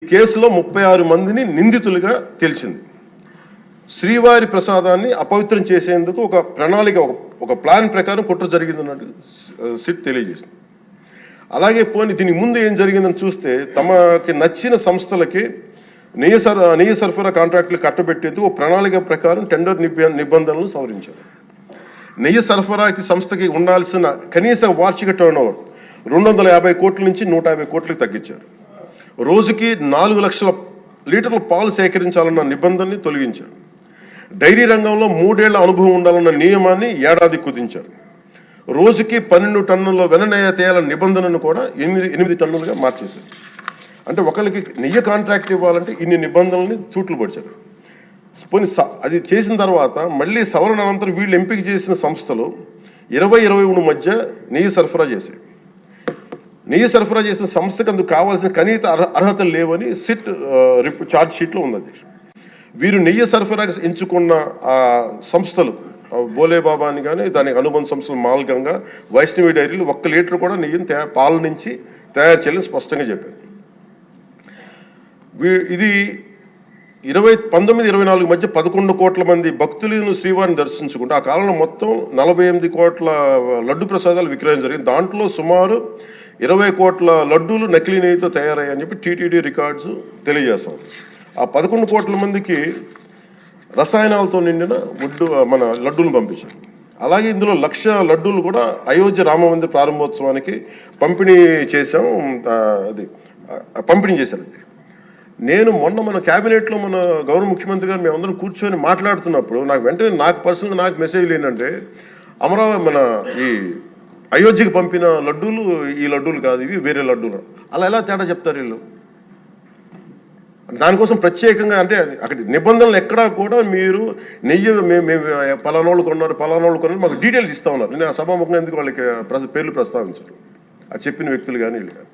కేసులో 36 మందిని నిందితులుగా తేల్చింది. శ్రీవారి ప్రసాదాన్ని అపవిత్రం చేసేందుకు ఒక ప్రణాళిక, ఒక ప్లాన్ ప్రకారం కుట్ర జరిగిందన్నట్టు సిట్ తెలియజేసింది. అలాగే పోనీ దీని ముందు ఏం జరిగిందని చూస్తే, తమకి నచ్చిన సంస్థలకి నెయ్యి సరఫరా కాంట్రాక్టులు కట్టబెట్టేందుకు ఒక ప్రణాళిక ప్రకారం టెండర్ నిబంధనలు సవరించారు. నెయ్యి సరఫరాకి సంస్థకి ఉండాల్సిన కనీస వార్షిక టర్నోవర్ 250 కోట్ల నుంచి 150 కోట్లకు తగ్గించారు. రోజుకి 4 లక్షల లీటర్ల పాలు సేకరించాలన్న నిబంధనని తొలగించారు. డైరీ రంగంలో 3 ఏళ్ల అనుభవం ఉండాలన్న నియమాన్ని ఏడాది కుదించారు. రోజుకి 12 టన్నుల వెన్నెయ్య తేయాలన్న నిబంధనను కూడా 8 టన్నులుగా మార్చేశారు. అంటే ఒకరికి నెయ్యి కాంట్రాక్ట్ ఇవ్వాలంటే ఇన్ని నిబంధనల్ని తూట్లు పడిచారు. పోనీ అది చేసిన తర్వాత మళ్ళీ సవరణ అనంతరం వీళ్ళు ఎంపిక చేసిన సంస్థలు 20-23 మధ్య నెయ్యి సరఫరా చేశాయి. నెయ్యి సరఫరా చేసిన సంస్థకు అందుకు కావాల్సిన కనీస అర్హతలు లేవని సిట్ ఛార్జ్ షీట్లో ఉంది. వీరు నెయ్యి సరఫరా ఎంచుకున్న సంస్థలు బోలేబాబా అని కానీ దానికి అనుబంధ సంస్థలు మాల్గంగా, వైష్ణవి డైరీలు 1 లీటర్ కూడా నెయ్యిని పాల నుంచి తయారు చేయాలని స్పష్టంగా చెప్పారు. ఇది 1924 మధ్య 11 కోట్ల మంది భక్తులను శ్రీవారిని దర్శించుకుంటే ఆ కాలంలో మొత్తం 48 కోట్ల లడ్డు ప్రసాదాలు విక్రయం జరిగింది. దాంట్లో సుమారు 20 కోట్ల లడ్డూలు నకిలీ నెయ్యితో తయారయ్యాయని చెప్పి టీటీడీ రికార్డ్స్ తెలియజేస్తాం. ఆ 11 కోట్ల మందికి రసాయనాలతో నిండిన మన లడ్డూలు పంపించారు. అలాగే ఇందులో 1,00,000 లడ్డూలు కూడా అయోధ్య రామ మందిర ప్రారంభోత్సవానికి పంపిణీ చేశారు. నేను మొన్న మన క్యాబినెట్లో మన గౌరవ ముఖ్యమంత్రి గారు మేమందరం కూర్చొని మాట్లాడుతున్నప్పుడు నాకు పర్సనల్గా మెసేజ్లు ఏంటంటే, అమరావతి మన ఈ అయోధ్యకి పంపిన లడ్డూలు ఈ లడ్డూలు కాదు, ఇవి వేరే లడ్డూలు. అలా ఎలా తేడా చెప్తారు వీళ్ళు? దానికోసం ప్రత్యేకంగా అంటే అక్కడ నిబంధనలు ఎక్కడా కూడా మీరు నెయ్యి మేము పలానోళ్ళు కొన్నారు మాకు డీటెయిల్స్ ఇస్తా ఉన్నారు. నేను సభాముఖంగా ఎందుకు వాళ్ళకి పేర్లు ప్రస్తావించారు, అది చెప్పిన వ్యక్తులు కానీ వీళ్ళు కానీ.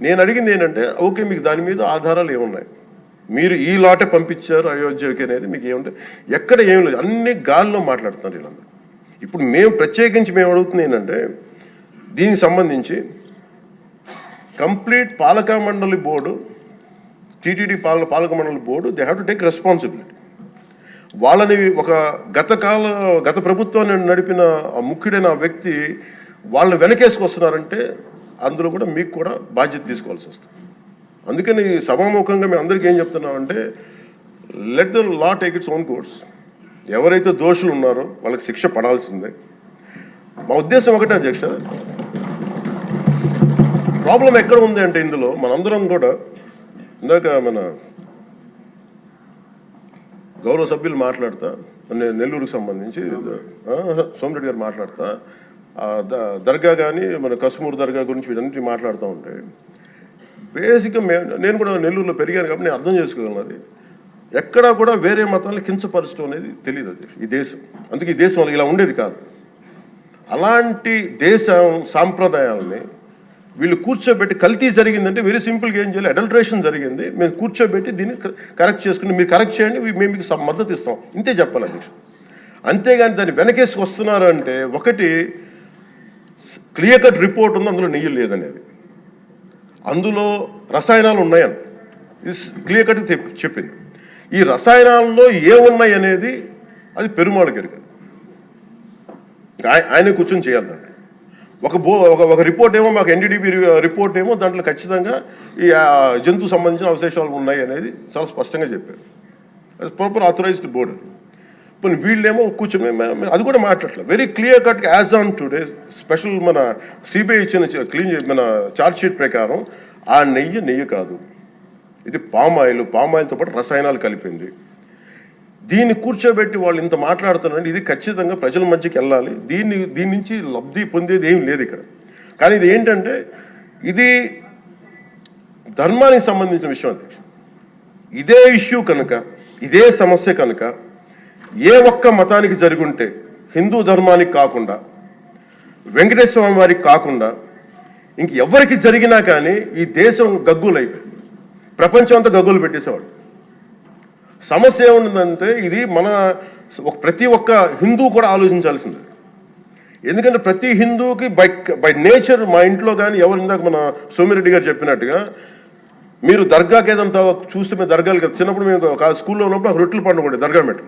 నేను అడిగింది ఏంటంటే, ఓకే మీకు దాని మీద ఆధారాలు ఏమున్నాయి, మీరు ఈ లాటే పంపించారు అయోధ్యకి అనేది మీకు ఏముంటాయి? ఎక్కడ ఏం లేదు, అన్ని గాల్లో మాట్లాడుతున్నారు వీళ్ళందరూ. ఇప్పుడు మేము అడుగుతుంది ఏంటంటే, దీనికి సంబంధించి కంప్లీట్ పాలక మండలి బోర్డు, టీటీడీ పాలక మండలి board, they have to take responsibility. వాళ్ళని గత ప్రభుత్వాన్ని నడిపిన ముఖ్యుడైన వ్యక్తి వాళ్ళని వెనకేసుకొస్తున్నారంటే అందులో కూడా మీకు కూడా బాధ్యత తీసుకోవాల్సి వస్తుంది. అందుకని సభాముఖంగా మేము అందరికీ ఏం చెప్తున్నామంటే, let the law take its own course. ఎవరైతే దోషులు ఉన్నారో వాళ్ళకి శిక్ష పడాల్సిందే. మా ఉద్దేశం ఒకటే అధ్యక్ష, ప్రాబ్లం ఎక్కడ ఉంది అంటే ఇందులో మనందరం కూడా, ఇందాక మన గౌరవ సభ్యులు మాట్లాడతా, నెల్లూరుకు సంబంధించి సోమిరెడ్డి గారు మాట్లాడతా, దర్గా కానీ మన కశ్మూర్ దర్గా గురించి వీటన్నిటి మాట్లాడుతూ ఉంటే, బేసిక్గా నేను కూడా నెల్లూరులో పెరిగాను కాబట్టి నేను అర్థం చేసుకోగలను. అది ఎక్కడా కూడా వేరే మతాలను కించపరచడం అనేది తెలియదు అది ఈ దేశం. అందుకే ఈ దేశం ఇలా ఉండేది కాదు. అలాంటి దేశం సాంప్రదాయాలని వీళ్ళు కూర్చోబెట్టి, కల్తీ జరిగిందంటే వెరీ సింపుల్గా ఏం చేయాలి, అడల్ట్రేషన్ జరిగింది, మేము కూర్చోబెట్టి దీన్ని కరెక్ట్ చేసుకుని మీరు కరెక్ట్ చేయండి, మేము మీకు మద్దతు ఇస్తాం, ఇంతే చెప్పాలి అధ్యక్ష. అంతేగాని దాన్ని వెనకేసుకు వస్తున్నారు అంటే, ఒకటి క్లియర్ కట్ రిపోర్ట్ ఉంది, అందులో నెయ్యి లేదనేది, అందులో రసాయనాలు ఉన్నాయని క్లియర్ కట్ చెప్పింది. ఈ రసాయనాల్లో ఏమున్నాయి అనేది అది పెరుమాళకి ఎరుగదు, ఆయనే కూర్చొని చేయాలండి. ఒక రిపోర్ట్ ఏమో మాకు ఎన్డీడీబీ రిపోర్ట్ ఏమో దాంట్లో ఖచ్చితంగా ఈ జంతువు సంబంధించిన అవశేషాలు ఉన్నాయి అనేది చాలా స్పష్టంగా చెప్పారు. అది ప్రాపర్ ఆథరైజ్డ్ బోర్డు. కొన్ని వీళ్ళేమో కూర్చొని అది కూడా మాట్లాడలేదు. Very clear cut as on today special మన సిబిఐ ఇచ్చిన మన ఛార్జ్ షీట్ ప్రకారం ఆ నెయ్యి కాదు, ఇది పామాయిల్తో పాటు రసాయనాలు కలిపింది. దీన్ని కూర్చోబెట్టి వాళ్ళు ఇంత మాట్లాడుతున్నారంటే ఇది ఖచ్చితంగా ప్రజల మధ్యకి వెళ్ళాలి. దీని నుంచి లబ్ధి పొందేది ఏం లేదు ఇక్కడ. కానీ ఇది ఏంటంటే, ఇది ధర్మానికి సంబంధించిన విషయం అధ్యక్ష. ఇదే ఇష్యూ కనుక, ఇదే సమస్య కనుక ఏ ఒక్క మతానికి జరుగుంటే, హిందూ ధర్మానికి కాకుండా, వెంకటేశ్వర స్వామి వారికి కాకుండా ఇంకెవరికి జరిగినా కానీ ఈ దేశం గగ్గులైపోయింది, ప్రపంచం అంతా గగ్గులు పెట్టేసేవాడు. సమస్య ఏముందంటే, ఇది ప్రతి ఒక్క హిందూ కూడా ఆలోచించాల్సిందే. ఎందుకంటే ప్రతి హిందూకి బై నేచర్, మా ఇంట్లో కానీ ఎవరు, ఇందాక మన సోమిరెడ్డి గారు చెప్పినట్టుగా మీరు దర్గాకి ఏదంతా చూస్తే మేము దర్గాలకి చిన్నప్పుడు మేము స్కూల్లో ఉన్నప్పుడు రొట్టెలు పండుగ దర్గా మెట్లు